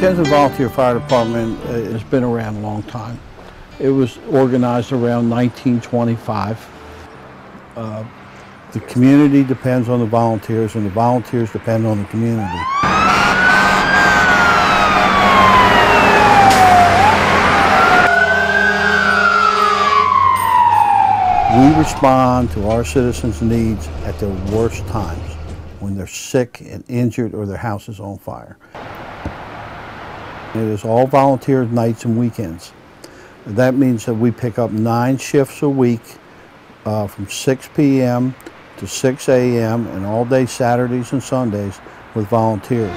Kensington Volunteer Fire Department has been around a long time. It was organized around 1925. The community depends on the volunteers, and the volunteers depend on the community. We respond to our citizens' needs at their worst times, when they're sick and injured or their house is on fire. It is all volunteer nights and weekends. That means that we pick up 9 shifts a week from 6 p.m. to 6 a.m. and all day Saturdays and Sundays with volunteers.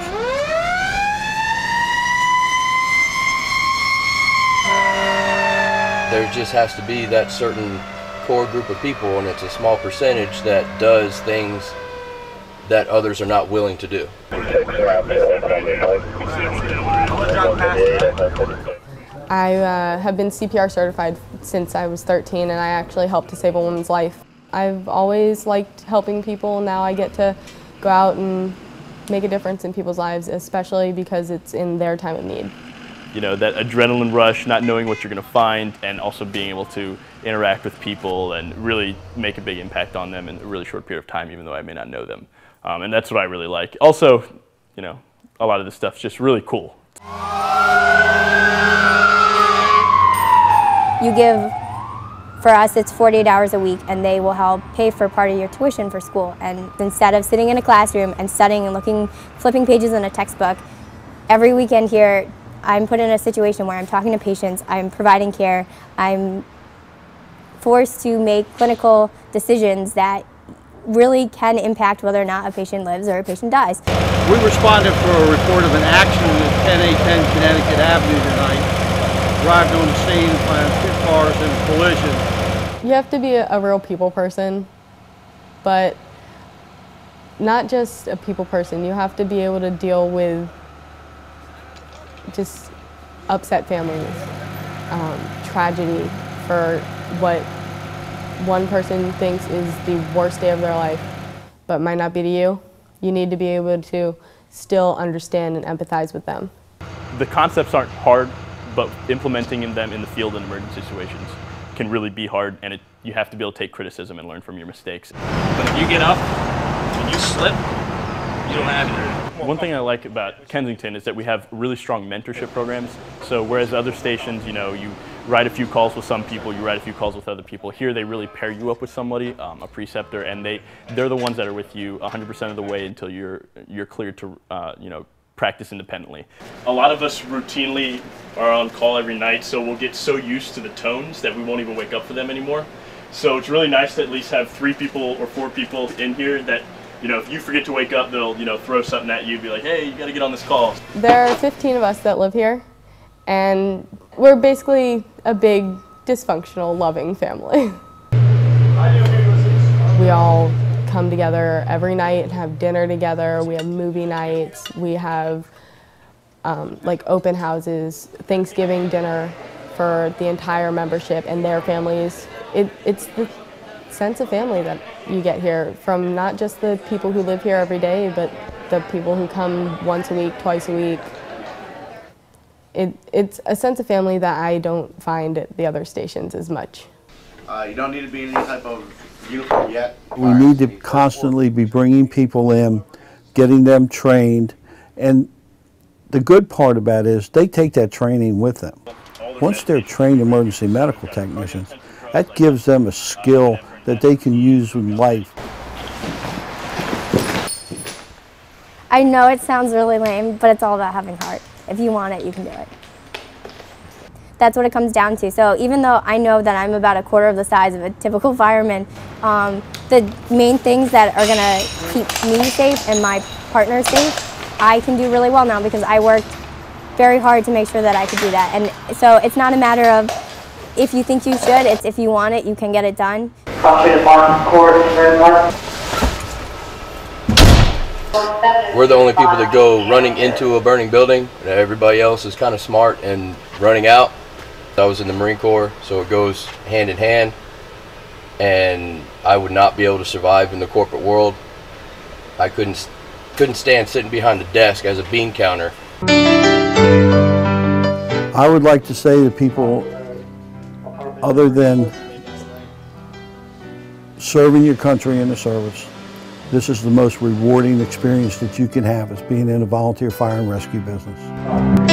There just has to be that certain core group of people, and it's a small percentage that does things that others are not willing to do. I have been CPR certified since I was 13, and I actually helped to save a woman's life. I've always liked helping people. Now I get to go out and make a difference in people's lives, especially because it's in their time of need. You know, that adrenaline rush, not knowing what you're going to find, and also being able to interact with people and really make a big impact on them in a really short period of time, even though I may not know them. And that's what I really like. Also, you know, a lot of this stuff's just really cool. You give, for us, it's 48 hours a week, and they will help pay for part of your tuition for school. And instead of sitting in a classroom and studying and flipping pages in a textbook, every weekend here, I'm put in a situation where I'm talking to patients, I'm providing care, I'm forced to make clinical decisions that really can impact whether or not a patient lives or a patient dies. We responded for a report of an accident at 10810 Connecticut Avenue tonight. Arrived on the scene and found 2 cars in a collision. You have to be a real people person, but not just a people person. You have to be able to deal with just upset families, tragedy for what one person thinks is the worst day of their life, but might not be to you. You need to be able to still understand and empathize with them. The concepts aren't hard, but implementing them in the field in emergency situations can really be hard, and you have to be able to take criticism and learn from your mistakes. But if you get up and you slip, you don't have it. One thing I like about Kensington is that we have really strong mentorship programs. So whereas other stations, you know, you write a few calls with some people, you write a few calls with other people, here they really pair you up with somebody, a preceptor, and they're the ones that are with you 100% of the way until you're cleared to you know, practice independently. A lot of us routinely are on call every night, so we'll get so used to the tones that we won't even wake up for them anymore. So it's really nice to at least have 3 people or 4 people in here that, you know, if you forget to wake up, they'll, you know, throw something at you, be like, hey, you gotta get on this call. There are 15 of us that live here, and we're basically a big, dysfunctional, loving family. We all come together every night and have dinner together. We have movie nights. We have like open houses, Thanksgiving dinner for the entire membership and their families. It's the sense of family that you get here from not just the people who live here every day, but the people who come once a week, twice a week. It's a sense of family that I don't find at the other stations as much. You don't need to be in any type of uniform yet. We need to constantly be bringing people in, getting them trained, and the good part about it is they take that training with them. Once they're trained emergency medical technicians, that gives them a skill that they can use in life. I know it sounds really lame, but it's all about having heart. If you want it, you can do it. That's what it comes down to. So even though I know that I'm about 1/4 of the size of a typical fireman, the main things that are going to keep me safe and my partner safe, I can do really well now because I worked very hard to make sure that I could do that. And so it's not a matter of if you think you should, it's if you want it, you can get it done. We're the only people that go running into a burning building. Everybody else is kind of smart and running out. I was in the Marine Corps, so it goes hand in hand, and I would not be able to survive in the corporate world. I couldn't stand sitting behind the desk as a bean counter. I would like to say to people, other than serving your country in the service, this is the most rewarding experience that you can have, is being in a volunteer fire and rescue business.